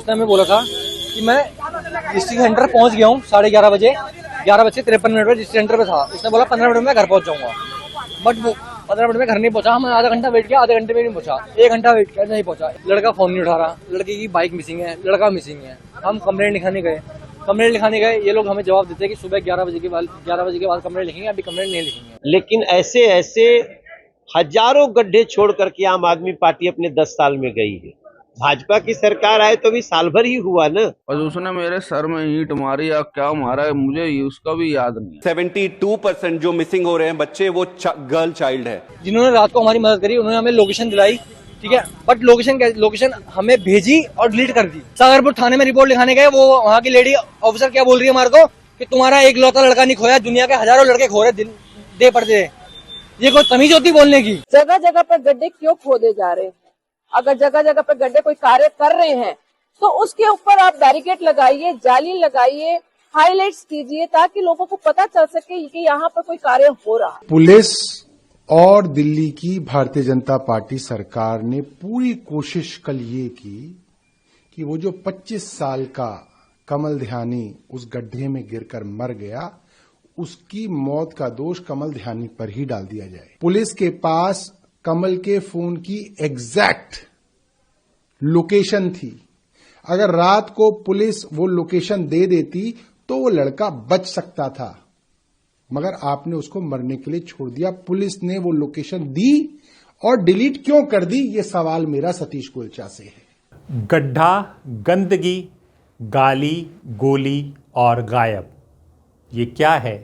उसने हमें बोला था कि मैं डिस्ट्रिक्ट सेंटर पहुंच गया हूँ 11:30 बजे, 11:53 पर डिस्ट्रिक्ट सेंटर पे था। उसने बोला 15 मिनट में घर पहुंच जाऊंगा, बट वो 15 मिनट में घर नहीं पहुंचा। हमने आधा घंटा वेट किया, आधे घंटे में नहीं पहुंचा, 1 घंटा वेट किया, नहीं पहुंचा। लड़का फोन नहीं उठा रहा, लड़के की बाइक मिसिंग है, लड़का मिसिंग है। हम कंप्लेंट लिखाने गए, ये लोग हमें जवाब देते हैं कि सुबह 11 बजे के बाद कंप्लेंट लिखेंगे, अभी कंप्लेंट नहीं लिखेंगे। लेकिन ऐसे हजारों गड्ढे छोड़ करके आम आदमी पार्टी अपने 10 साल में गई है। भाजपा की सरकार आए तो भी साल भर ही हुआ ना। और उसने मेरे सर में ईंट मारी या क्या मारा है मुझे उसका भी याद नहीं। 72% जो मिसिंग हो रहे हैं बच्चे वो गर्ल चाइल्ड है। जिन्होंने रात को हमारी मदद करी उन्होंने हमें लोकेशन दिलाई, ठीक है, बट लोकेशन हमें भेजी और डिलीट कर दी। सागरपुर थाने में रिपोर्ट लिखाने गए, वो वहाँ की लेडी ऑफिसर क्या बोल रही है हमारे को कि तुम्हारा एक लौता लड़का नहीं खोया, दुनिया के हजारों लड़के खो रहे दे पर दे। ये कोई तमीज होती बोलने की? जगह जगह पर गड्ढे क्यों खोदे जा रहे हैं? अगर जगह जगह पर गड्ढे कोई कार्य कर रहे हैं तो उसके ऊपर आप बैरिकेड लगाइए, जाली लगाइए, हाईलाइट्स कीजिए ताकि लोगों को पता चल सके कि यहाँ पर कोई कार्य हो रहा है। पुलिस और दिल्ली की भारतीय जनता पार्टी सरकार ने पूरी कोशिश कल ये की कि वो जो 25 साल का कमल ध्यानी उस गड्ढे में गिरकर मर गया, उसकी मौत का दोष कमल ध्यानी पर ही डाल दिया जाए। पुलिस के पास कमल के फोन की एग्जैक्ट लोकेशन थी। अगर रात को पुलिस वो लोकेशन दे देती तो वो लड़का बच सकता था, मगर आपने उसको मरने के लिए छोड़ दिया। पुलिस ने वो लोकेशन दी और डिलीट क्यों कर दी, ये सवाल मेरा सतीश गोलचा से है। गड्ढा, गंदगी, गाली, गोली और गायब, ये क्या है?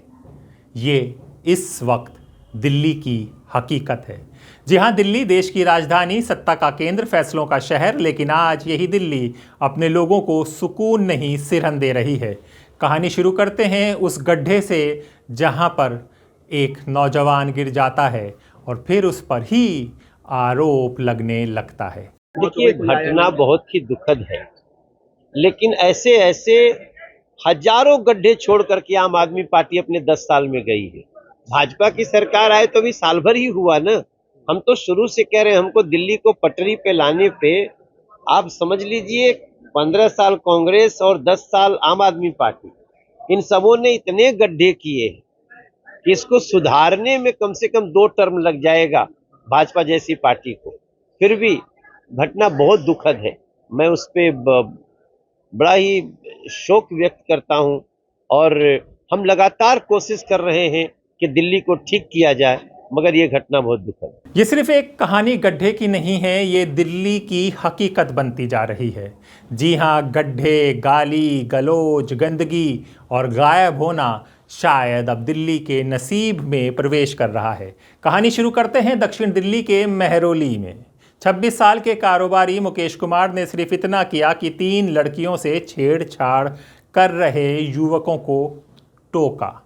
ये इस वक्त दिल्ली की हकीकत है। जी हां, दिल्ली देश की राजधानी, सत्ता का केंद्र, फैसलों का शहर, लेकिन आज यही दिल्ली अपने लोगों को सुकून नहीं सिरहन दे रही है। कहानी शुरू करते हैं उस गड्ढे से जहां पर एक नौजवान गिर जाता है और फिर उस पर ही आरोप लगने लगता है। देखिए, घटना बहुत ही दुखद है, लेकिन ऐसे हजारों गड्ढे छोड़ करके आम आदमी पार्टी अपने 10 साल में गई है। भाजपा की सरकार आए तो भी साल भर ही हुआ ना। हम तो शुरू से कह रहे हैं, हमको दिल्ली को पटरी पे लाने पे आप समझ लीजिए 15 साल कांग्रेस और 10 साल आम आदमी पार्टी, इन सबों ने इतने गड्ढे किए कि इसको सुधारने में कम से कम 2 टर्म लग जाएगा भाजपा जैसी पार्टी को। फिर भी घटना बहुत दुखद है। मैं उस पे बड़ा ही शोक व्यक्त करता हूं और हम लगातार कोशिश कर रहे हैं कि दिल्ली को ठीक किया जाए, मगर ये घटना बहुत दुखद है। ये सिर्फ एक कहानी गड्ढे की नहीं है, ये दिल्ली की हकीकत बनती जा रही है। जी हाँ, गड्ढे, गाली गलौज, गंदगी और गायब होना शायद अब दिल्ली के नसीब में प्रवेश कर रहा है। कहानी शुरू करते हैं दक्षिण दिल्ली के मेहरौली में। 26 साल के कारोबारी मुकेश कुमार ने सिर्फ इतना किया कि 3 लड़कियों से छेड़छाड़ कर रहे युवकों को टोका।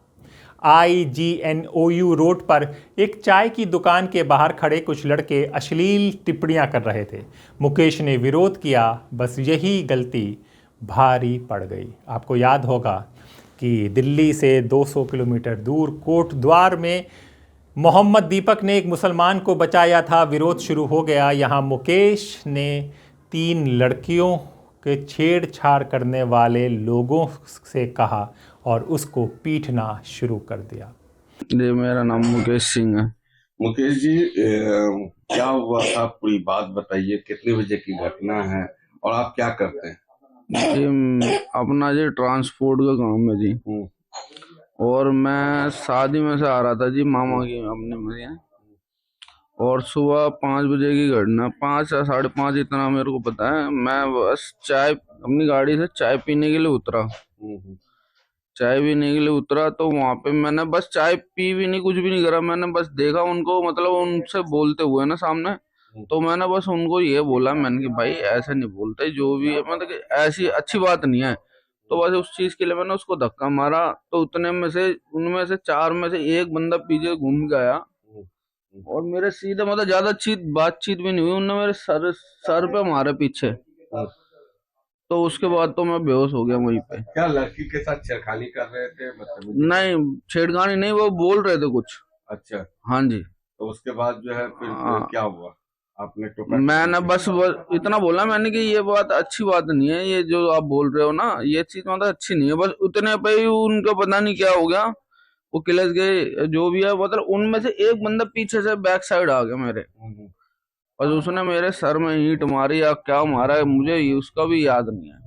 IGNOU रोड पर एक चाय की दुकान के बाहर खड़े कुछ लड़के अश्लील टिप्पणियां कर रहे थे। मुकेश ने विरोध किया, बस यही गलती भारी पड़ गई। आपको याद होगा कि दिल्ली से 200 किलोमीटर दूर कोटद्वार में मोहम्मद दीपक ने एक मुसलमान को बचाया था। विरोध शुरू हो गया। यहाँ मुकेश ने 3 लड़कियों के छेड़छाड़ करने वाले लोगों से कहा और उसको पीटना शुरू कर दिया। जी, मेरा नाम मुकेश सिंह है। मुकेश जी, क्या हुआ था, पूरी बात बताइए। कितने बजे की घटना है और आप क्या करते हैं? जी, अपना जी ट्रांसपोर्ट का काम है जी। और मैं शादी में से आ रहा था जी, मामा की अपने में, और सुबह 5 बजे की घटना, 5 या 5:30 इतना मेरे को पता है। मैं बस अपनी गाड़ी से चाय पीने के लिए उतरा। चाय पीने के लिए उतरा तो वहां पे मैंने बस चाय पी भी नहीं, कुछ भी नहीं करा। मैंने बस देखा उनको, मतलब उनसे बोलते हुए ना सामने, तो मैंने बस उनको ये बोला, मैंने कि भाई ऐसे नहीं बोलते, जो भी है मतलब कि ऐसी अच्छी बात नहीं है। तो बस उस चीज के लिए मैंने उसको धक्का मारा। तो उतने में से उनमें से 4 में से एक बंदा पीछे घूम गया और मेरे सीधे, मतलब ज्यादा बातचीत भी नहीं हुई, उन्होंने मेरे सर पे मारे पीछे। तो उसके बाद तो मैं बेहोश हो गया वहीं पे। क्या लड़की के साथ छेड़खानी कर रहे थे? नहीं, छेड़खानी नहीं, वो बोल रहे थे कुछ। अच्छा, हाँ जी। तो उसके बाद जो है फिर क्या हुआ? आपने टोका? मैंने बस इतना बोला मैंने कि ये बात अच्छी बात नहीं है, ये जो आप बोल रहे हो ना, ये चीज मतलब अच्छी नहीं है। बस उतने पे ही उनका पता नहीं क्या हो गया, वो किलस गए जो भी है। मतलब उनमें से एक बंदा पीछे से बैक साइड आ गया मेरे, और उसने मेरे सर में ईंट मारी या क्या मारा है मुझे उसका भी याद नहीं है।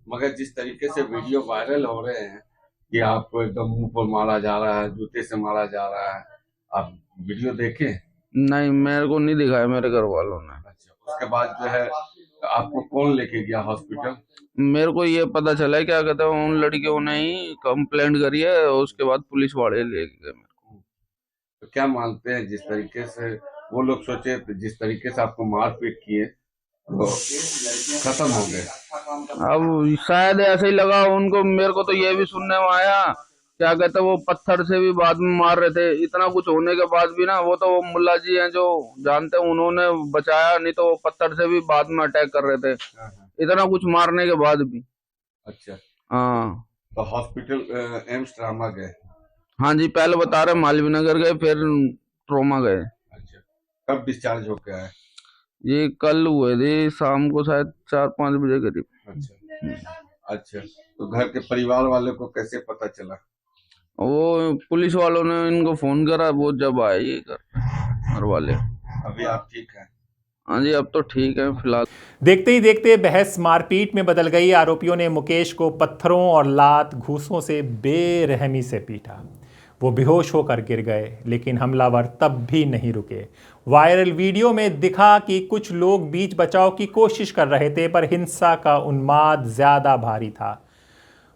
मगर जिस तरीके से वीडियो वायरल हो रहे हैं कि आपको एकदम मुंह पर मारा जा रहा है, जूते से मारा जा रहा है, आप वीडियो देखे? नहीं, मेरे को नहीं दिखाया मेरे घर वालों ने। अच्छा, उसके बाद जो है आपको कौन लेके गया हॉस्पिटल? मेरे को ये पता चला है क्या कहते हैं उन लड़कियों ने ही कंप्लेंट करी है, और उसके बाद पुलिस वाले ले गए मेरे को। तो क्या मानते हैं, जिस तरीके से वो लोग सोचे, जिस तरीके से आपको मारपीट किए तो खत्म हो गए? अब शायद ऐसे ही लगा उनको। मेरे को तो ये भी सुनने में आया क्या कहते हैं वो पत्थर से भी बाद में मार रहे थे। इतना कुछ होने के बाद भी ना, वो तो वो मुल्ला जी हैं जो जानते हैं, उन्होंने बचाया, नहीं तो वो पत्थर से भी बाद में अटैक कर रहे थे, इतना कुछ मारने के बाद भी। अच्छा, हाँ। तो हॉस्पिटल एम्स ट्रामा गए? हाँ जी, पहले बता रहे मालवीय नगर गए, फिर ट्रोमा गए। अच्छा, कब डिस्चार्ज होके आए? ये कल हुए थे शाम को, शायद 4-5 बजे करीब। अच्छा अच्छा, तो घर के परिवार वाले को कैसे पता चला? वो पुलिस वालों ने इनको फोन करा, वो जब आए ये घर वाले। अभी आप ठीक हैं? हाँ जी, अब तो ठीक है फिलहाल। देखते ही देखते बहस मारपीट में बदल गई। आरोपियों ने मुकेश को पत्थरों और लात घूंसों से बेरहमी से पीटा। वो बेहोश होकर गिर गए, लेकिन हमलावर तब भी नहीं रुके। वायरल वीडियो में दिखा कि कुछ लोग बीच बचाव की कोशिश कर रहे थे, पर हिंसा का उन्माद ज्यादा भारी था।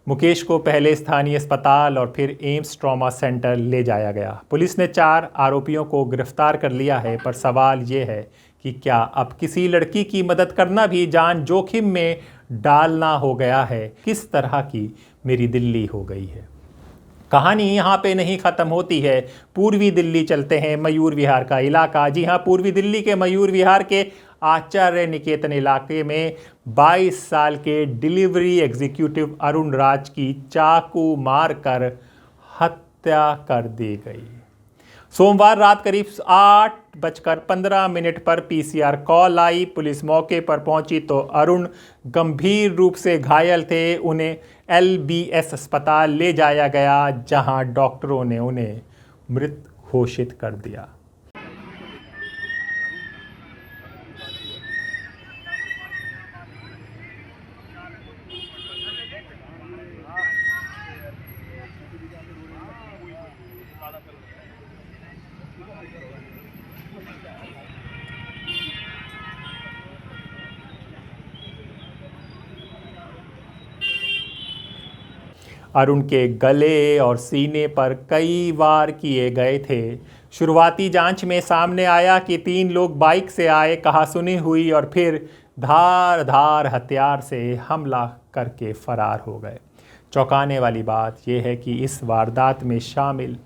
मुकेश को पहले स्थानीय अस्पताल और फिर एम्स ट्रॉमा सेंटर ले जाया गया। पुलिस ने 4 आरोपियों को गिरफ्तार कर लिया है, पर सवाल ये है कि क्या अब किसी लड़की की मदद करना भी जान जोखिम में डालना हो गया है? किस तरह की मेरी दिल्ली हो गई है। कहानी यहाँ पे नहीं ख़त्म होती है। पूर्वी दिल्ली चलते हैं, मयूर विहार का इलाका। जी हाँ, पूर्वी दिल्ली के मयूर विहार के आचार्य निकेतन इलाके में 22 साल के डिलीवरी एग्जीक्यूटिव अरुण राज की चाकू मारकर हत्या कर दी गई। सोमवार रात करीब 8:15 पर पीसीआर कॉल आई। पुलिस मौके पर पहुंची तो अरुण गंभीर रूप से घायल थे। उन्हें LBS अस्पताल ले जाया गया, जहां डॉक्टरों ने उन्हें मृत घोषित कर दिया। अरुण के गले और सीने पर कई वार किए गए थे। शुरुआती जांच में सामने आया कि 3 लोग बाइक से आए, कहासुनी हुई और फिर धार हथियार से हमला करके फरार हो गए। चौंकाने वाली बात यह है कि इस वारदात में शामिल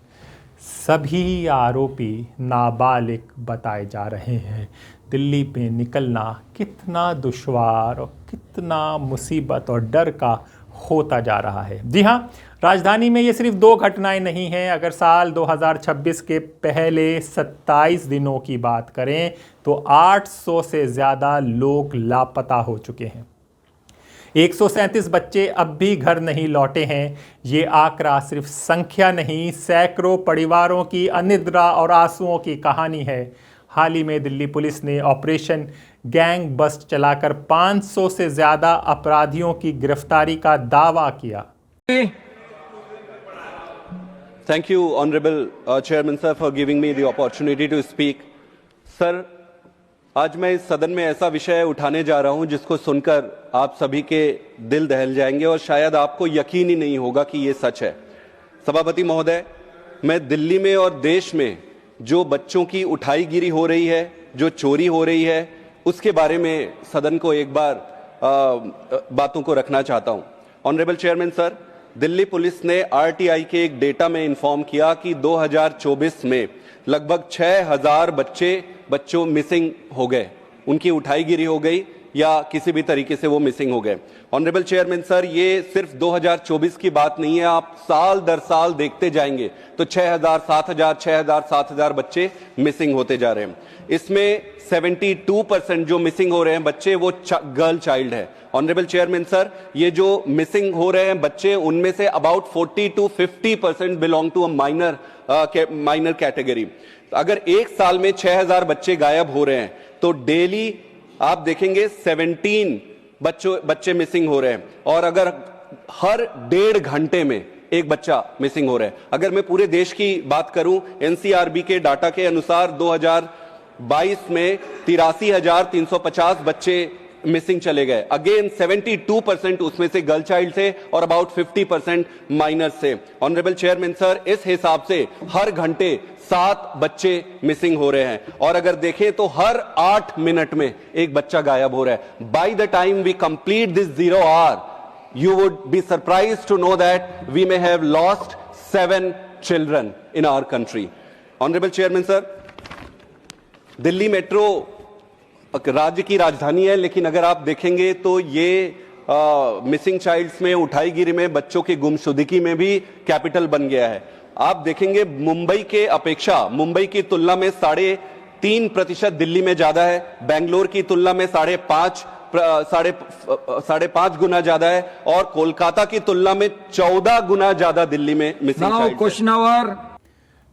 सभी आरोपी नाबालिग बताए जा रहे हैं। दिल्ली में निकलना कितना दुश्वार और कितना मुसीबत और डर का होता जा रहा है। जी हाँ, राजधानी में ये सिर्फ 2 घटनाएं नहीं हैं। अगर साल 2026 के पहले 27 दिनों की बात करें तो 800 से ज़्यादा लोग लापता हो चुके हैं। 137 बच्चे अब भी घर नहीं लौटे हैं। ये आंकड़ा सिर्फ संख्या नहीं, सैकड़ों परिवारों की अनिद्रा और आंसुओं की कहानी है। हाल ही में दिल्ली पुलिस ने ऑपरेशन गैंग बस्ट चलाकर 500 से ज़्यादा अपराधियों की गिरफ्तारी का दावा किया। Thank you, Honorable Chairman Sir, for giving me the opportunity to speak. Sir, आज मैं इस सदन में ऐसा विषय उठाने जा रहा हूं जिसको सुनकर आप सभी के दिल दहल जाएंगे और शायद आपको यकीन ही नहीं होगा कि ये सच है। सभापति महोदय, मैं दिल्ली में और देश में जो बच्चों की उठाईगिरी हो रही है, जो चोरी हो रही है, उसके बारे में सदन को एक बार बातों को रखना चाहता हूं। Honourable chairman sir, Delhi police ने RTI के एक डेटा में इन्फॉर्म किया कि 2024 में लगभग 6000 बच्चों मिसिंग हो गए, उनकी उठाईगिरी हो गई। या किसी भी तरीके से वो मिसिंग हो गए। ऑनरेबल चेयरमैन सर, ये सिर्फ 2024 की बात नहीं है, आप साल दर साल देखते जाएंगे तो 6,000, 7,000, 6,000, 7,000 बच्चे मिसिंग होते जा रहे हैं। इसमें 72% जो मिसिंग हो रहे हैं बच्चे वो गर्ल चाइल्ड है। ऑनरेबल चेयरमैन सर, ये जो मिसिंग हो रहे हैं बच्चे, उनमें से about 40 to 50% belong to a minor category. अगर एक साल में 6,000 बच्चे गायब हो रहे हैं तो डेली आप देखेंगे 17 बच्चे मिसिंग हो रहे हैं, और अगर हर 1.5 घंटे में एक बच्चा मिसिंग हो रहा है। अगर मैं पूरे देश की बात करूं, एनसीआरबी के डाटा के अनुसार 2022 में 83,350 बच्चे मिसिंग चले गए। अगेन 72% उसमें से गर्ल चाइल्ड थे और अबाउट 50% माइनर्स थे। ऑनरेबल चेयरमैन सर, इस हिसाब से हर घंटे 7 बच्चे मिसिंग हो रहे हैं, और अगर देखें तो हर 8 मिनट में एक बच्चा गायब हो रहा है। By the time we complete this 0 hour, you would be surprised to know that we may have lost 7 children in our country. Honorable Chairman sir, Delhi metro राज्य की राजधानी है, लेकिन अगर आप देखेंगे तो ये मिसिंग चाइल्ड्स में, उठाईगिरी में, बच्चों की गुमशुदगी में भी कैपिटल बन गया है। आप देखेंगे मुंबई के अपेक्षा, मुंबई की तुलना में 3.5% दिल्ली में ज्यादा है, बेंगलोर की तुलना में 5.5 गुना ज्यादा है, और कोलकाता की तुलना में 14 गुना ज्यादा दिल्ली में मिसिंग चाइल्ड है।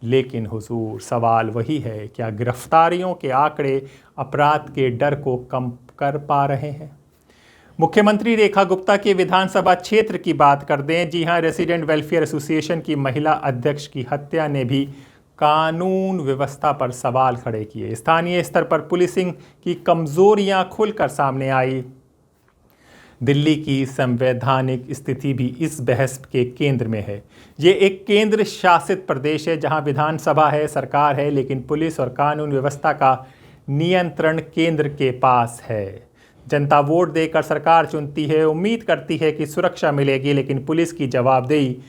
लेकिन हुजूर, सवाल वही है, क्या गिरफ्तारियों के आंकड़े अपराध के डर को कम कर पा रहे हैं? मुख्यमंत्री रेखा गुप्ता के विधानसभा क्षेत्र की बात कर दें। जी हां, रेसिडेंट वेलफेयर एसोसिएशन की महिला अध्यक्ष की हत्या ने भी कानून व्यवस्था पर सवाल खड़े किए। स्थानीय स्तर पर पुलिसिंग की कमजोरियां खुलकर सामने आई। दिल्ली की संवैधानिक स्थिति भी इस बहस के केंद्र में है। ये एक केंद्र शासित प्रदेश है जहां विधानसभा है, सरकार है, लेकिन पुलिस और कानून व्यवस्था का नियंत्रण केंद्र के पास है। जनता वोट देकर सरकार चुनती है, उम्मीद करती है कि सुरक्षा मिलेगी, लेकिन पुलिस की जवाबदेही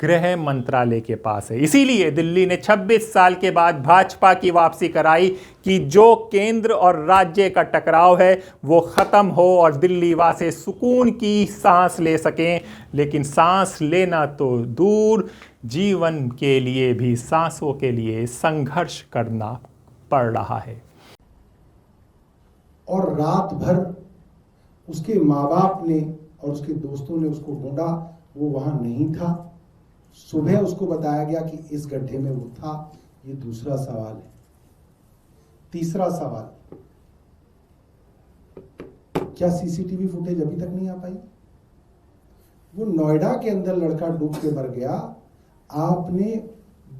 गृह मंत्रालय के पास है। इसीलिए दिल्ली ने 26 साल के बाद भाजपा की वापसी कराई कि जो केंद्र और राज्य का टकराव है वो खत्म हो और दिल्ली वासी सुकून की सांस ले सकें। लेकिन सांस लेना तो दूर, जीवन के लिए भी सांसों के लिए संघर्ष करना पड़ रहा है। और रात भर उसके माँ बाप ने और उसके दोस्तों ने उसको ढूंढा, वो वहां नहीं था। सुबह उसको बताया गया कि इस गड्ढे में वो था। ये दूसरा सवाल है। तीसरा सवाल, क्या सीसीटीवी फुटेज अभी तक नहीं आ पाई? वो नोएडा के अंदर लड़का डूब के मर गया। आपने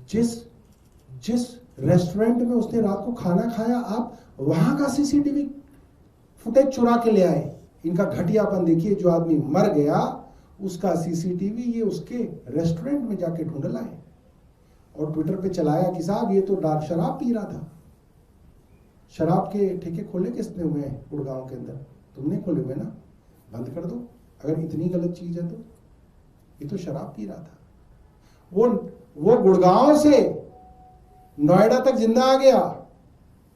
जिस रेस्टोरेंट में उसने रात को खाना खाया, आप वहां का सीसीटीवी फुटेज चुरा के ले आए। इनका घटियापन देखिए। जो आदमी मर गया उसका सीसीटीवी ये उसके रेस्टोरेंट में जाके ढूंढ लाए और ट्विटर पे चलाया कि साहब ये तो डार्क शराब पी रहा था। शराब के ठेके खोले किसने हुए हैं गुड़गांव के अंदर? तुमने खोले हुए ना, बंद कर दो अगर इतनी गलत चीज है तो। ये तो शराब पी रहा था। वो गुड़गांव से नोएडा तक जिंदा आ गया,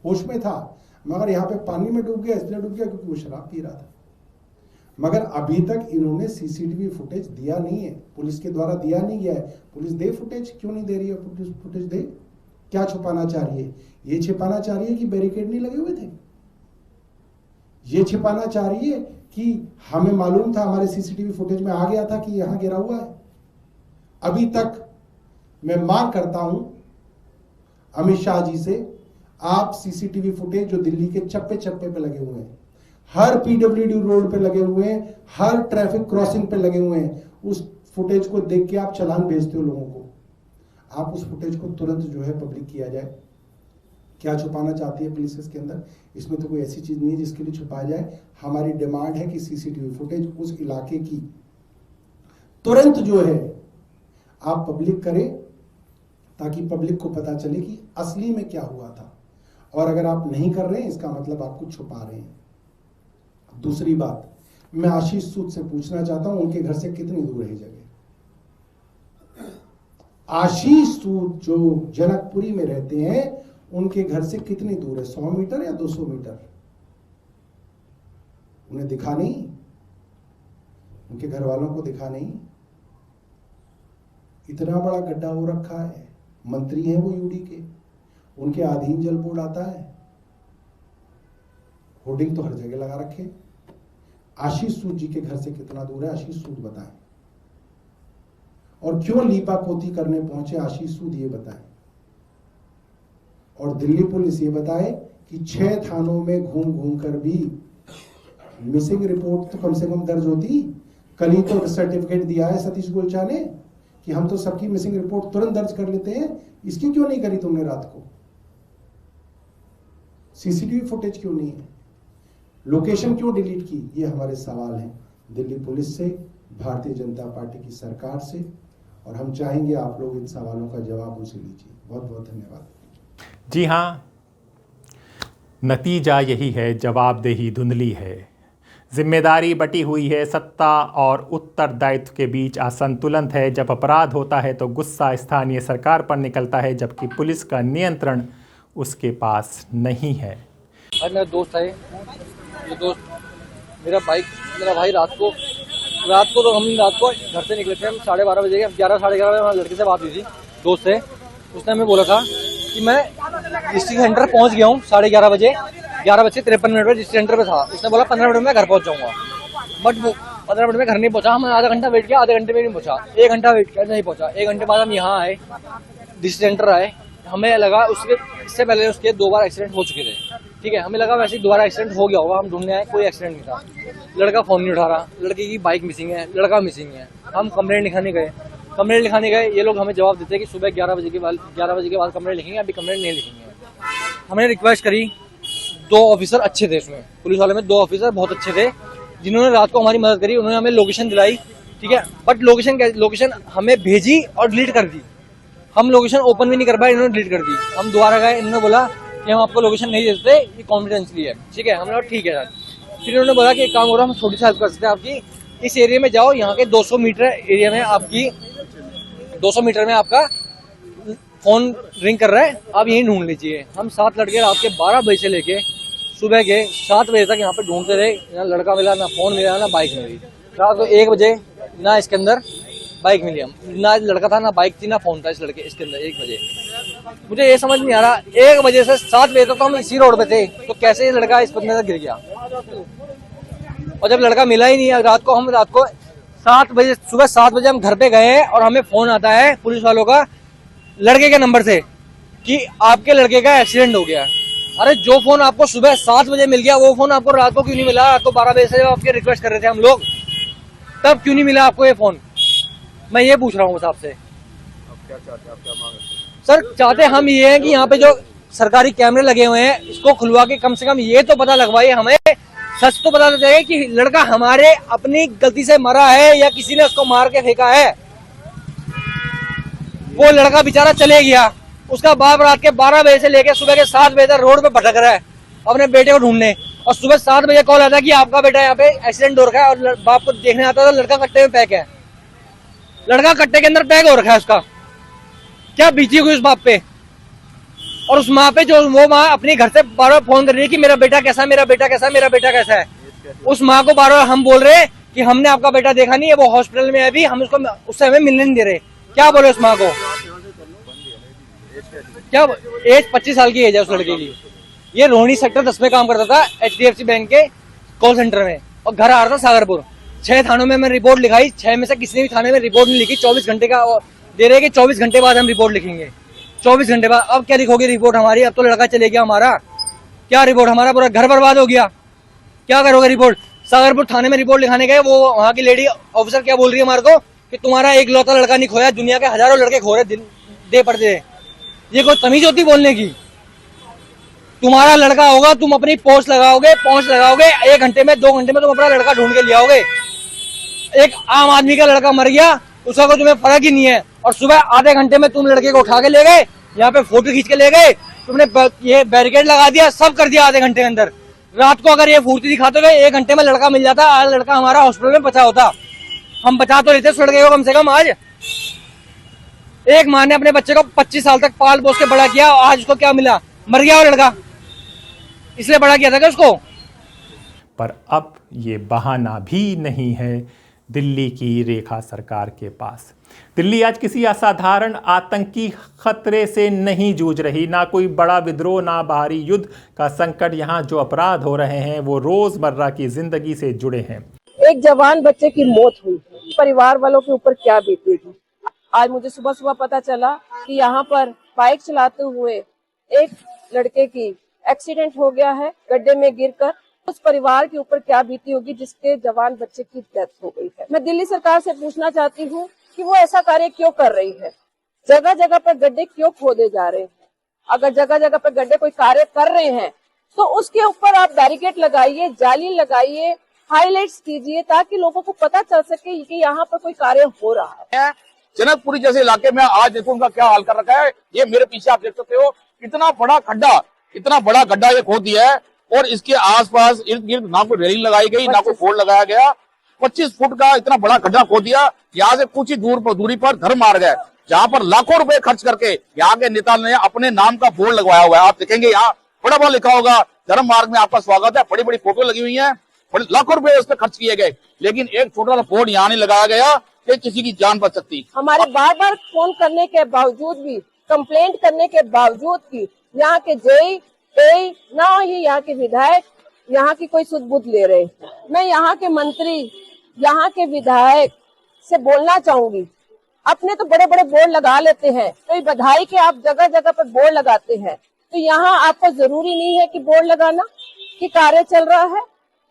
होश में था, मगर यहां पे पानी में डूब गया। इसलिए डूब गया क्योंकि वो शराब पी रहा था। मगर अभी तक इन्होंने सीसीटीवी फुटेज दिया नहीं है, पुलिस के द्वारा दिया नहीं गया है। पुलिस दे फुटेज, क्यों नहीं दे रही है? फुटेज दे। क्या छुपाना चाह रही है? ये छिपाना चाह रही है कि बैरिकेड नहीं लगे हुए थे। ये छिपाना चाह रही है कि हमें मालूम था, हमारे सीसीटीवी फुटेज में आ गया था कि यहां गिरा हुआ है। अभी तक मैं मांग करता हूं अमित शाह जी से, आप सीसीटीवी फुटेज जो दिल्ली के चप्पे चप्पे पे लगे हुए हैं, हर पीडब्ल्यूडी रोड पे लगे हुए हैं, हर ट्रैफिक क्रॉसिंग पे लगे हुए हैं, उस फुटेज को देख के आप चालान भेजते हो लोगों को, आप उस फुटेज को तुरंत जो है पब्लिक किया जाए। क्या छुपाना चाहती है पुलिस इसके अंदर? इसमें तो कोई ऐसी चीज नहीं है जिसके लिए छुपाया जाए। हमारी डिमांड है कि सीसीटीवी फुटेज उस इलाके की तुरंत जो है आप पब्लिक करें, ताकि पब्लिक को पता चले कि असली में क्या हुआ था। और अगर आप नहीं कर रहे हैं इसका मतलब आप कुछ छुपा रहे हैं। दूसरी बात, मैं आशीष सूद से पूछना चाहता हूं, उनके घर से कितनी दूर है जगह? आशीष सूद जो जनकपुरी में रहते हैं, उनके घर से कितनी दूर है? 100 मीटर या 200 मीटर? उन्हें दिखा नहीं, उनके घर वालों को दिखा नहीं। इतना बड़ा गड्ढा हो रखा है, मंत्री हैं वो यूडी के, उनके अधीन जल बोर्ड आता है, होर्डिंग तो हर जगह लगा रखे। आशीष सूद जी के घर से कितना दूर है आशीष सूद बताएं, और क्यों लीपा पोती करने पहुंचे आशीष सूद ये बताएं, और दिल्ली पुलिस ये बताए कि 6 थानों में घूम घूम कर भी मिसिंग रिपोर्ट तो कम से कम दर्ज होती। कल ही तो सर्टिफिकेट दिया है सतीश गोलचा ने कि हम तो सबकी मिसिंग रिपोर्ट तुरंत दर्ज कर लेते हैं, इसकी क्यों नहीं करी तुमने रात को? सीसीटीवी फुटेज क्यों नहीं है? लोकेशन क्यों डिलीट की? ये हमारे सवाल हैं दिल्ली पुलिस से, भारतीय जनता पार्टी की सरकार से, और हम चाहेंगे आप लोग इन सवालों का जवाब उनसे लीजिए। बहुत बहुत धन्यवाद। जी हाँ, नतीजा यही है, जवाबदेही धुंधली है, जिम्मेदारी बटी हुई है, सत्ता और उत्तरदायित्व के बीच असंतुलन है। जब अपराध होता है तो गुस्सा स्थानीय सरकार पर निकलता है, जबकि पुलिस का नियंत्रण उसके पास नहीं है। आज मेरा दोस्त है, ये दोस्त मेरा भाई रात को तो हम रात को घर से निकले थे, हम 12:30 बजे, 11 साढ़े 11 बजे लड़के से बात हुई थी दोस्त से। उसने हमें बोला था कि मैं डिस्ट्रिक्ट सेंटर पहुंच गया हूँ 11:30 बजे, 11:53 पर डिस्ट्रिक्ट सेंटर पे था। उसने बोला 15 मिनट में घर पहुंच जाऊंगा, बट वो 15 मिनट में घर नहीं पहुंचा। हम आधा घंटा वेट किया, आधे घंटे में नहीं पहुंचा, 1 घंटा वेट किया, नहीं पहुंचा। 1 घंटे बाद हम यहाँ आए, डिस्ट्रिक्ट सेंटर आए, हमें लगा इससे पहले उसके 2 बार एक्सीडेंट हो चुके थे, ठीक है। हमें लगा वैसे ही दोबारा एक्सीडेंट हो गया होगा, हम ढूंढने आए, कोई एक्सीडेंट नहीं था। लड़का फोन नहीं उठा रहा, लड़के की बाइक मिसिंग है, लड़का मिसिंग है। हम कंप्लेंट लिखाने गए, ये लोग हमें जवाब देते हैं कि सुबह 11 बजे के बाद कंप्लेंट लिखेंगे, अभी कंप्लेंट नहीं लिखेंगे। हमने रिक्वेस्ट करी, 2 ऑफिसर अच्छे थे उसमें, पुलिस वाले में 2 ऑफिसर बहुत अच्छे थे, जिन्होंने रात को हमारी मदद करी। उन्होंने हमें लोकेशन दिलाई, ठीक है, बट लोकेशन हमें भेजी और डिलीट कर दी। हम लोकेशन ओपन भी नहीं कर पाए, इन्होंने डिलीट कर दी। हम दोबारा गए, इन्होंने बोला कि हम आपको लोकेशन नहीं दे सकते, ये कॉन्फिडेंशियली है, ठीक है। हमने कहा ठीक है सर। फिर इन्होंने बोला कि एक काम करो, हम छोटी सी हेल्प कर सकते हैं आपकी, इस एरिया में जाओ, यहाँ के 200 मीटर एरिया में 200 मीटर में आपका फोन रिंग कर रहा है, आप यहीं ढूंढ लीजिए। हम 7 लड़के रात के 12 बजे से लेके सुबह के 7 बजे तक यहाँ पे ढूंढते रहे, ना लड़का मिला, ना फोन मिला, ना बाइक मिली। रात को 1 बजे ना इसके अंदर बाइक मिली, हम ना लड़का था, ना बाइक थी, ना फोन था इस लड़के इसके अंदर। 1 बजे मुझे ये समझ नहीं आ रहा, 1 बजे से 7 बजे तक तो हम इसी रोड पे थे, तो कैसे ये लड़का इस बंदे से गिर गया? और जब लड़का मिला ही नहीं, रात को 7 बजे, सुबह 7 बजे हम घर पे गए हैं और हमें फोन आता है पुलिस वालों का लड़के के नंबर से कि आपके लड़के का एक्सीडेंट हो गया। अरे जो फोन आपको सुबह 7 बजे मिल गया, वो फोन आपको रात को क्यों नहीं मिला? रात को 12 बजे से आपके रिक्वेस्ट कर रहे थे हम लोग, तब क्यों नहीं मिला आपको ये फोन? मैं ये पूछ रहा हूँ आपसे। क्या चाहते हैं आप, क्या मांग रहे हैं? सर चाहते हम ये हैं कि यहाँ पे जो सरकारी कैमरे लगे हुए हैं, इसको खुलवा के कम से कम ये तो पता लगवाइए, हमें सच तो पता चले कि लड़का हमारे अपनी गलती से मरा है या किसी ने उसको मार के फेंका है। वो लड़का बेचारा चले गया, उसका बाप रात के 12 बजे से लेकर सुबह के 7 बजे तक रोड पे भटक रहा है अपने बेटे को ढूंढने, और सुबह 7 बजे कॉल आता है कि आपका बेटा यहाँ पे एक्सीडेंट हो रखा है, और बाप को देखने आता था लड़का कट्टे में पैक है। लड़का कट्टे के अंदर पैक हो रखा है, उसका क्या बीती हुई उस बाप पे? और उस माँ पे जो वो माँ अपने घर से बार-बार फोन कर रही है कि मेरा बेटा कैसा है, मेरा बेटा कैसा है, मेरा बेटा कैसा है। उस माँ को बार-बार हम बोल रहे हैं कि हमने आपका बेटा देखा नहीं है, वो हॉस्पिटल में है अभी, हम उससे हमें मिलने नहीं दे रहे। क्या बोले उस माँ को? क्या एज 25 साल की एज है उस लड़के की। ये रोहिणी सेक्टर 10 में काम करता था HDFC बैंक के कॉल सेंटर में, और घर आ रहा था सागरपुर। 6 थानों में मैं रिपोर्ट लिखाई, 6 में से किसी ने भी थाने में रिपोर्ट नहीं लिखी। 24 घंटे का दे रहे कि 24 घंटे बाद हम रिपोर्ट लिखेंगे, 24 घंटे बाद। अब क्या लिखोगे रिपोर्ट हमारी? अब तो लड़का चले गया हमारा, क्या रिपोर्ट? हमारा पूरा घर बर्बाद हो गया, क्या करोगे रिपोर्ट? सागरपुर थाने में रिपोर्ट लिखाने गए, वो वहाँ की लेडी ऑफिसर क्या बोल रही है हमारे को कि तुम्हारा एक लौता लड़का नहीं खोया, दुनिया के हजारों लड़के खो रहे दे पड़ते। ये कोई तमीज होती बोलने की? तुम्हारा लड़का होगा, तुम अपनी पोस्ट लगाओगे, 1 घंटे में 2 घंटे में तुम अपना लड़का ढूंढ के ले आओगे। एक आम आदमी का लड़का मर गया, उसका कोई तुम्हें फर्क ही नहीं है, और सुबह आधे घंटे में तुम लड़के को उठा के ले गए, यहाँ पे फोटो खींच के ले गए, तुमने ये बैरिकेड लगा दिया, सब कर दिया आधे घंटे के अंदर। रात को अगर ये फुर्ती दिखाते हुए 1 घंटे में लड़का मिल जाता, आज लड़का हमारा हॉस्पिटल में बचा होता। हम बचा तो लेते उस लड़के को कम से कम। आज एक माँ ने अपने बच्चे को 25 साल तक पाल पोस के बड़ा किया, आज उसको क्या मिला? मर गया वो लड़का, इसलिए बड़ा किया था क्या उसको? पर अब ये बहाना भी नहीं है दिल्ली की रेखा सरकार के पास। दिल्ली आज किसी असाधारण आतंकी खतरे से नहीं जूझ रही, ना कोई बड़ा विद्रोह, ना बाहरी युद्ध का संकट। यहाँ जो अपराध हो रहे हैं वो रोजमर्रा की जिंदगी से जुड़े हैं। एक जवान बच्चे की मौत हुई, परिवार वालों के ऊपर क्या बीतेगी। आज मुझे सुबह सुबह पता चला कि यहाँ पर बाइक चलाते हुए एक लड़के की एक्सीडेंट हो गया है, गड्ढे में गिरकर। उस परिवार के ऊपर क्या बीती होगी जिसके जवान बच्चे की डेथ हो गई है। मैं दिल्ली सरकार से पूछना चाहती हूँ कि वो ऐसा कार्य क्यों कर रही है। जगह जगह पर गड्ढे क्यों खोदे जा रहे हैं। अगर जगह जगह पर गड्ढे कोई कार्य कर रहे हैं तो उसके ऊपर आप बैरिकेड लगाइए, जाली लगाइए, हाईलाइट्स कीजिए ताकि लोगों को पता चल सके कि यहाँ पर कोई कार्य हो रहा है। जनकपुरी जैसे इलाके में आज देखो उनका क्या हाल कर रखा है। ये मेरे पीछे आप देख सकते हो, इतना बड़ा गड्ढा ये खोद दिया है और इसके आसपास इर्द गिर्द ना कोई रेलिंग लगाई गई, ना कोई बोर्ड लगाया गया। 25 फुट का इतना बड़ा गड्ढा खोद दिया। यहाँ से कुछ ही दूरी पर धर्म मार्ग है, जहाँ पर लाखों रुपए खर्च करके यहाँ के नेता ने अपने नाम का बोर्ड लगवाया हुआ है। आप देखेंगे यहाँ बड़ा बड़ा लिखा होगा, धर्म मार्ग में आपका स्वागत है। बड़ी बड़ी फोटो लगी हुई है, लाखों रुपए उस पर खर्च किए गए, लेकिन एक छोटा सा बोर्ड यहाँ नहीं लगाया गया कि किसी की जान बच सकती। हमारे बार बार फोन करने के बावजूद भी, कंप्लेंट करने के बावजूद भी यहाँ के जेई ना ही यहाँ के विधायक यहाँ की कोई सुध-बुध ले रहे। मैं यहाँ के मंत्री, यहाँ के विधायक से बोलना चाहूंगी, अपने तो बड़े बड़े बोर्ड लगा लेते हैं, तो बधाई के आप जगह जगह पर बोर्ड लगाते हैं, तो यहाँ आपको जरूरी नहीं है कि बोर्ड लगाना कि कार्य चल रहा है,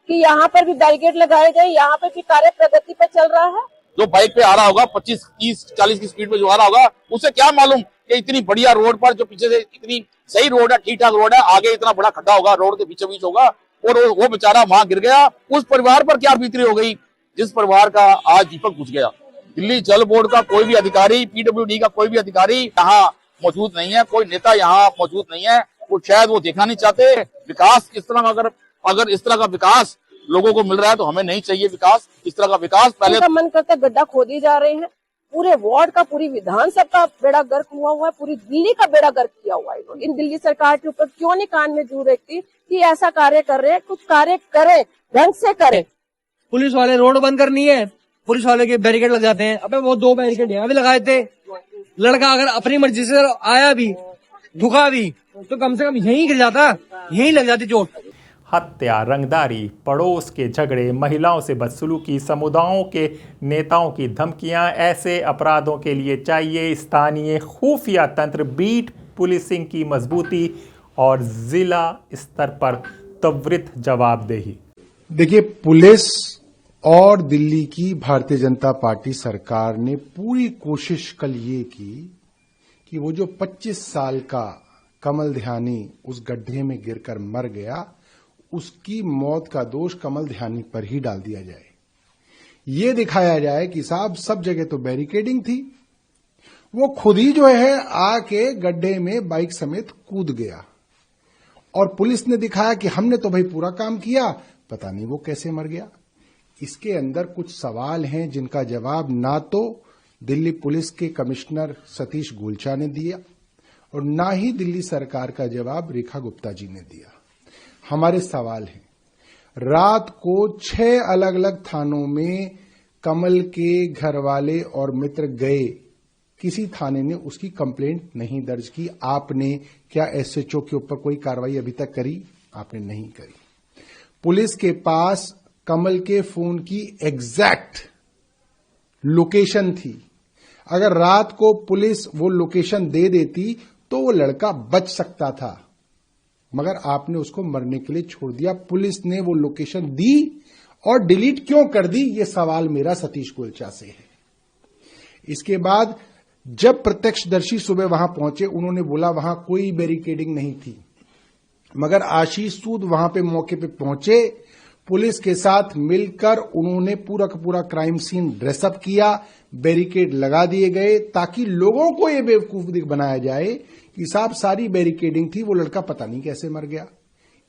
कि यहाँ पर भी बैरिकेड लगाए गए, यहाँ पर भी कार्य प्रगति पर चल रहा है। जो बाइक पे आ रहा होगा 25, 30, 40 की स्पीड में जो आ रहा होगा, उसे क्या मालूम कि इतनी बढ़िया रोड पर जो पीछे से इतनी सही रोड है, ठीक ठाक रोड है, आगे इतना बड़ा खड्डा होगा, रोड के बीचों बीच होगा और वो बेचारा वहां गिर गया। उस परिवार पर क्या बीतरी हो गई जिस परिवार का आज दीपक बुझ गया। दिल्ली जल बोर्ड का कोई भी अधिकारी, पीडब्ल्यूडी का कोई भी अधिकारी यहाँ मौजूद नहीं है, कोई नेता यहाँ मौजूद नहीं है। वो शायद वो देखना नहीं चाहते विकास किस तरह का। अगर इस तरह का विकास लोगों को मिल रहा है तो हमें नहीं चाहिए विकास, इस तरह का विकास। पहले मन करता गड्ढा खोदी जा रहे हैं, पूरे वार्ड का, पूरी विधानसभा का बेड़ा गर्क हुआ हुआ है, पूरी दिल्ली का बेड़ा गर्क किया हुआ है। इन दिल्ली सरकार के ऊपर क्यों नहीं कान में जू रखती कि ऐसा कार्य कर रहे हैं, कुछ कार्य करें, ढंग से करें। पुलिस वाले रोड बंद करनी है, पुलिस वाले के बैरिकेड लग जाते हैं। अबे वो 2 बैरिकेड यहाँ भी लगाए थे। लड़का अगर अपनी मर्जी से आया भी, झुका भी, तो कम से कम यहीं गिर जाता, यहीं लग जाती चोट। हत्या, रंगदारी, पड़ोस के झगड़े, महिलाओं से बदसलूकी, समुदायों के नेताओं की धमकियां, ऐसे अपराधों के लिए चाहिए स्थानीय खुफिया तंत्र, बीट पुलिसिंग की मजबूती और जिला स्तर पर त्वरित जवाबदेही। देखिए, पुलिस और दिल्ली की भारतीय जनता पार्टी सरकार ने पूरी कोशिश कल ये की कि वो जो 25 साल का कमल ध्यानी उस गड्ढे में गिरकर मर गया, उसकी मौत का दोष कमल ध्यानी पर ही डाल दिया जाए। ये दिखाया जाए कि साहब सब जगह तो बैरिकेडिंग थी, वो खुद ही जो है आके गड्ढे में बाइक समेत कूद गया और पुलिस ने दिखाया कि हमने तो भाई पूरा काम किया, पता नहीं वो कैसे मर गया। इसके अंदर कुछ सवाल हैं जिनका जवाब ना तो दिल्ली पुलिस के कमिश्नर सतीश गोलचा ने दिया और ना ही दिल्ली सरकार का जवाब रेखा गुप्ता जी ने दिया। हमारे सवाल हैं, रात को 6 अलग अलग थानों में कमल के घर वाले और मित्र गए, किसी थाने ने उसकी कंप्लेंट नहीं दर्ज की। आपने क्या एसएचओ के ऊपर कोई कार्रवाई अभी तक करी? आपने नहीं करी। पुलिस के पास कमल के फोन की एग्जैक्ट लोकेशन थी। अगर रात को पुलिस वो लोकेशन दे देती तो वो लड़का बच सकता था, मगर आपने उसको मरने के लिए छोड़ दिया। पुलिस ने वो लोकेशन दी और डिलीट क्यों कर दी, ये सवाल मेरा सतीश गोलचा से है। इसके बाद जब प्रत्यक्षदर्शी सुबह वहां पहुंचे, उन्होंने बोला वहां कोई बैरिकेडिंग नहीं थी, मगर आशीष सूद वहां पे मौके पे पहुंचे, पुलिस के साथ मिलकर उन्होंने पूरा का पूरा क्राइम सीन ड्रेसअप किया, बैरिकेड लगा दिए गए ताकि लोगों को यह बेवकूफ बनाया जाए कि साहब सारी बैरिकेडिंग थी, वो लड़का पता नहीं कैसे मर गया।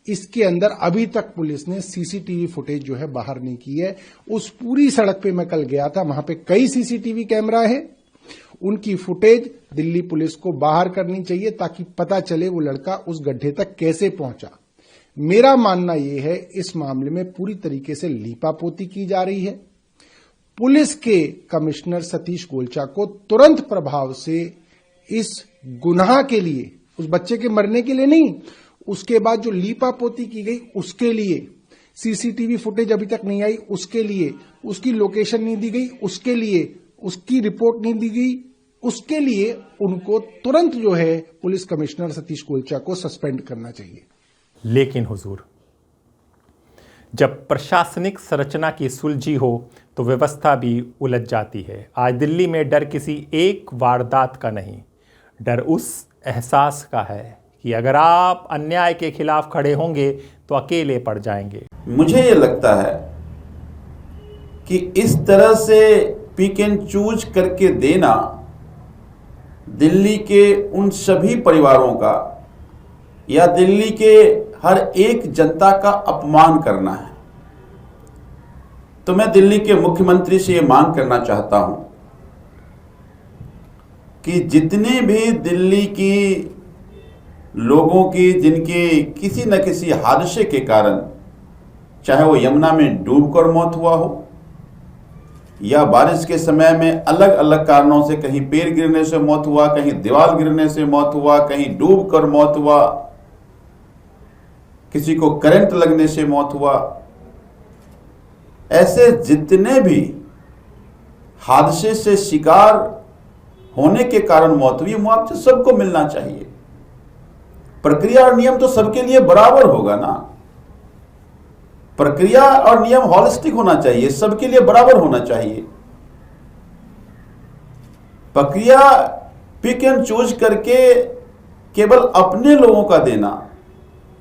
इसके अंदर अभी तक पुलिस ने सीसीटीवी फुटेज जो है बाहर नहीं की है। उस पूरी सड़क पे मैं कल गया था, वहां पे कई सीसीटीवी कैमरा है, उनकी फुटेज दिल्ली पुलिस को बाहर करनी चाहिए ताकि पता चले वो लड़का उस गड्ढे तक कैसे पहुंचा। मेरा मानना यह है इस मामले में पूरी तरीके से लीपापोती की जा रही है। पुलिस के कमिश्नर सतीश गोलचा को तुरंत प्रभाव से इस गुनाह के लिए, उस बच्चे के मरने के लिए नहीं, उसके बाद जो लीपापोती की गई उसके लिए, सीसीटीवी फुटेज अभी तक नहीं आई उसके लिए, उसकी लोकेशन नहीं दी गई उसके लिए, उसकी रिपोर्ट नहीं दी गई उसके लिए उनको तुरंत जो है पुलिस कमिश्नर सतीश गोलचा को सस्पेंड करना चाहिए। लेकिन हुजूर, जब प्रशासनिक संरचना की सुलझी हो तो व्यवस्था भी उलझ जाती है। आज दिल्ली में डर किसी एक वारदात का नहीं, डर उस एहसास का है कि अगर आप अन्याय के खिलाफ खड़े होंगे तो अकेले पड़ जाएंगे। मुझे ये लगता है कि इस तरह से पिक एंड चूज करके देना दिल्ली के उन सभी परिवारों का या दिल्ली के हर एक जनता का अपमान करना है। तो मैं दिल्ली के मुख्यमंत्री से ये मांग करना चाहता हूं कि जितने भी दिल्ली की लोगों की जिनके किसी न किसी हादसे के कारण, चाहे वो यमुना में डूबकर मौत हुआ हो या बारिश के समय में अलग अलग कारणों से, कहीं पेड़ गिरने से मौत हुआ, कहीं दीवार गिरने से मौत हुआ, कहीं डूबकर मौत हुआ, किसी को करंट लगने से मौत हुआ, ऐसे जितने भी हादसे से शिकार होने के कारण मौत हुई, मुआवजा सबको मिलना चाहिए। प्रक्रिया और नियम तो सबके लिए बराबर होगा ना। प्रक्रिया और नियम हॉलिस्टिक होना चाहिए, सबके लिए बराबर होना चाहिए। प्रक्रिया पिक एंड चूज करके केवल अपने लोगों का देना,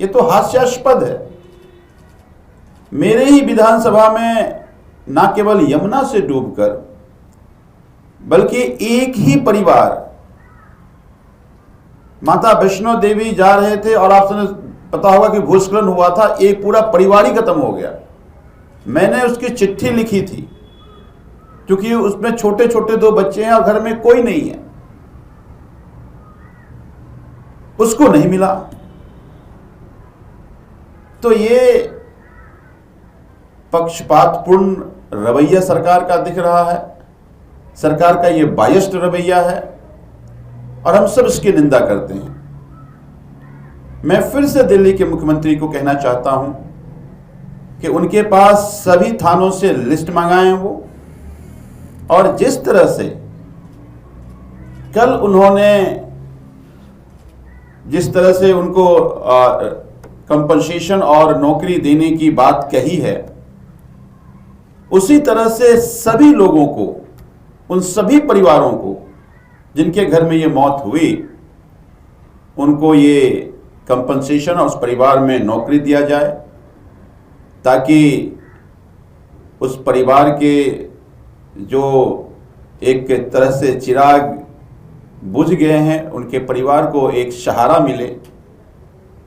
ये तो हास्यास्पद है। मेरे ही विधानसभा में ना केवल यमुना से डूबकर बल्कि एक ही परिवार माता वैष्णो देवी जा रहे थे और आपने पता होगा कि भूस्खलन हुआ था, एक पूरा परिवार ही खत्म हो गया। मैंने उसकी चिट्ठी लिखी थी क्योंकि उसमें छोटे छोटे 2 बच्चे हैं और घर में कोई नहीं है, उसको नहीं मिला। तो ये पक्षपातपूर्ण रवैया सरकार का दिख रहा है, सरकार का ये बायस्ड रवैया है और हम सब इसकी निंदा करते हैं। मैं फिर से दिल्ली के मुख्यमंत्री को कहना चाहता हूं कि उनके पास सभी थानों से लिस्ट मंगाएं वो, और जिस तरह से कल उन्होंने जिस तरह से उनको कंपनसेशन और नौकरी देने की बात कही है, उसी तरह से सभी लोगों को, उन सभी परिवारों को जिनके घर में ये मौत हुई, उनको ये कंपनसेशन और उस परिवार में नौकरी दिया जाए, ताकि उस परिवार के जो एक तरह से चिराग बुझ गए हैं, उनके परिवार को एक सहारा मिले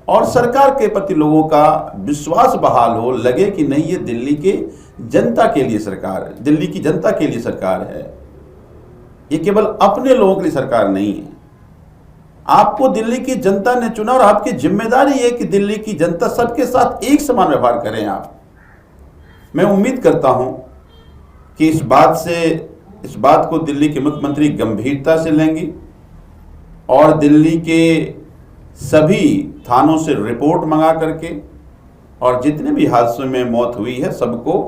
और सरकार के प्रति लोगों का विश्वास बहाल हो, लगे कि नहीं, ये दिल्ली के जनता के लिए सरकार है, दिल्ली की जनता के लिए सरकार है, ये केवल अपने लोगों के लिए सरकार नहीं है। आपको दिल्ली की जनता ने चुना और आपकी जिम्मेदारी है कि दिल्ली की जनता सबके साथ एक समान व्यवहार करें आप। मैं उम्मीद करता हूं कि इस बात को दिल्ली के मुख्यमंत्री गंभीरता से लेंगी और दिल्ली के सभी थानों से रिपोर्ट मंगा करके और जितने भी हादसों में मौत हुई है सबको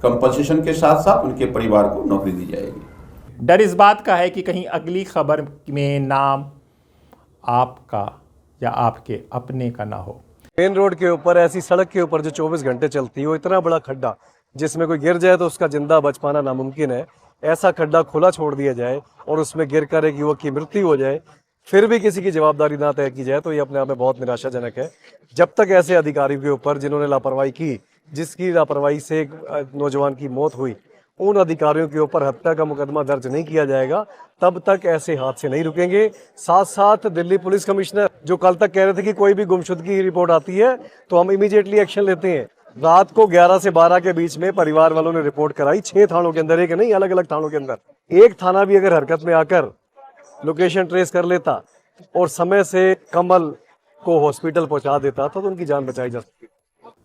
कंपनसेशन के साथ साथ उनके परिवार को नौकरी दी जाएगी। डर इस बात का है कि कहीं अगली खबर में नाम आपका या आपके अपने का ना हो। मेन रोड के ऊपर, ऐसी सड़क के ऊपर जो 24 घंटे चलती है, वो इतना बड़ा खड्डा जिसमें कोई गिर जाए तो उसका जिंदा बच पाना नामुमकिन है। ऐसा खड्डा खुला छोड़ दिया जाए और उसमें गिर कर एक युवक की मृत्यु हो जाए, फिर भी किसी की जवाबदारी ना तय की जाए, तो ये अपने आप में बहुत निराशाजनक है। जब तक ऐसे अधिकारियों के ऊपर जिन्होंने लापरवाही की, जिसकी लापरवाही से एक नौजवान की मौत हुई, उन अधिकारियों के ऊपर हत्या का मुकदमा दर्ज नहीं किया जाएगा, तब तक ऐसे हादसे नहीं रुकेंगे। साथ साथ दिल्ली पुलिस कमिश्नर जो कल तक कह रहे थे कि कोई भी गुमशुदगी की रिपोर्ट आती है तो हम इमीडिएटली एक्शन लेते हैं, रात को 11 से 12 के बीच में परिवार वालों ने रिपोर्ट कराई 6 थानों के अंदर, एक नहीं, अलग अलग थानों के अंदर। एक थाना भी अगर हरकत में आकर लोकेशन ट्रेस कर लेता और समय से कमल को हॉस्पिटल पहुंचा देता था तो उनकी जान बचाई जा सकती।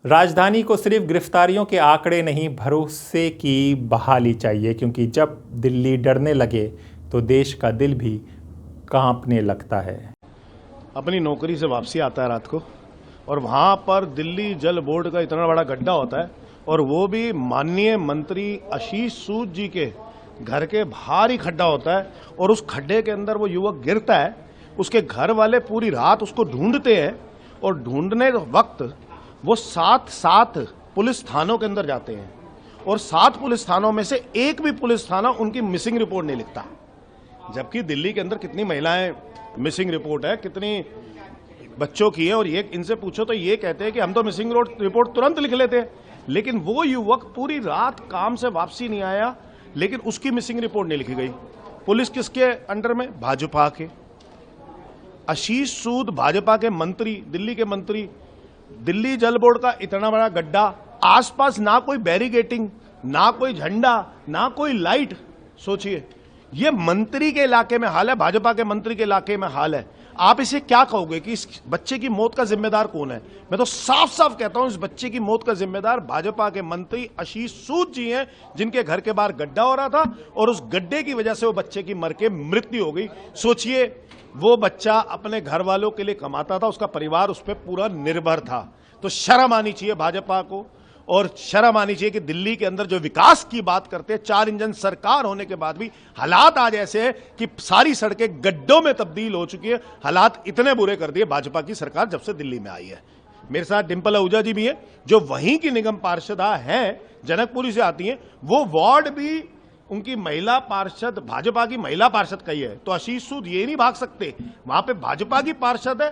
राजधानी को सिर्फ गिरफ्तारियों के आंकड़े नहीं, भरोसे की बहाली चाहिए, क्योंकि जब दिल्ली डरने लगे तो देश का दिल भी कांपने लगता है। अपनी नौकरी से वापसी आता है रात को और वहाँ पर दिल्ली जल बोर्ड का इतना बड़ा गड्ढा होता है और वो भी माननीय मंत्री आशीष सूद जी के घर के बाहर ही खड्डा होता है और उस खड्डे के अंदर वो युवक गिरता है। उसके घर वाले पूरी रात उसको ढूंढते हैं और ढूंढने वक्त वो 7 पुलिस थानों के अंदर जाते हैं और 7 पुलिस थानों में से एक भी पुलिस थाना उनकी मिसिंग रिपोर्ट नहीं लिखता। जबकि दिल्ली के अंदर कितनी महिलाएं मिसिंग रिपोर्ट है, कितनी बच्चों की है, और ये इनसे पूछो तो ये कहते हैं कि हम तो मिसिंग रिपोर्ट तुरंत लिख लेते हैं। लेकिन वो युवक पूरी रात काम से वापसी नहीं आया, लेकिन उसकी मिसिंग रिपोर्ट नहीं लिखी गई। पुलिस किसके अंडर में? भाजपा के। आशीष सूद भाजपा के मंत्री, दिल्ली के मंत्री। दिल्ली जल बोर्ड का इतना बड़ा गड्ढा, आसपास ना कोई बैरिकेटिंग, ना कोई झंडा, ना कोई लाइट। सोचिए, ये मंत्री के इलाके में हाल है, भाजपा के मंत्री के इलाके में हाल है। आप इसे क्या कहोगे कि इस बच्चे की मौत का जिम्मेदार कौन है? मैं तो साफ साफ कहता हूं, इस बच्चे की मौत का जिम्मेदार भाजपा के मंत्री आशीष सूद जी हैं, जिनके घर के बाहर गड्ढा हो रहा था और उस गड्ढे की वजह से वो बच्चे की मर के मृत्यु हो गई। सोचिए, वो बच्चा अपने घर वालों के लिए कमाता था, उसका परिवार उस पर पूरा निर्भर था। तो शर्म आनी चाहिए भाजपा को, और शर्म आनी चाहिए कि दिल्ली के अंदर जो विकास की बात करते हैं, 4 इंजन सरकार होने के बाद भी हालात आज ऐसे हैं कि सारी सड़कें गड्ढों में तब्दील हो चुकी है। हालात इतने बुरे कर दिए भाजपा की सरकार जब से दिल्ली में आई है। मेरे साथ डिंपल आहूजा जी भी हैं, जो वहीं की निगम पार्षदा हैं, जनकपुरी से आती हैं। वो वार्ड भी उनकी महिला पार्षद, भाजपा की महिला पार्षद कही है। तो आशीष सूद ये नहीं भाग सकते, वहां पे भाजपा की पार्षद है,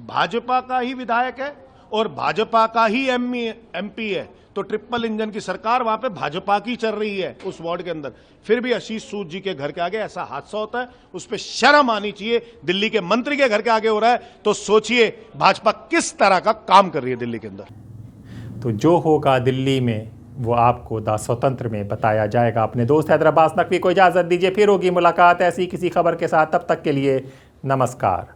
भाजपा का ही विधायक है और भाजपा का ही एमपी है। तो ट्रिपल इंजन की सरकार वहां पे भाजपा की चल रही है उस वार्ड के अंदर। फिर भी आशीष सूद जी के घर के आगे ऐसा हादसा होता है, उस पर शर्म आनी चाहिए। दिल्ली के मंत्री के घर के आगे हो रहा है, तो सोचिए भाजपा किस तरह का काम कर रही है दिल्ली के अंदर। तो जो होगा दिल्ली में वो आपको द स्वतंत्र में बताया जाएगा। अपने दोस्त हैदराबाद नकवी को इजाज़त दीजिए, फिर होगी मुलाकात ऐसी किसी खबर के साथ। तब तक के लिए नमस्कार।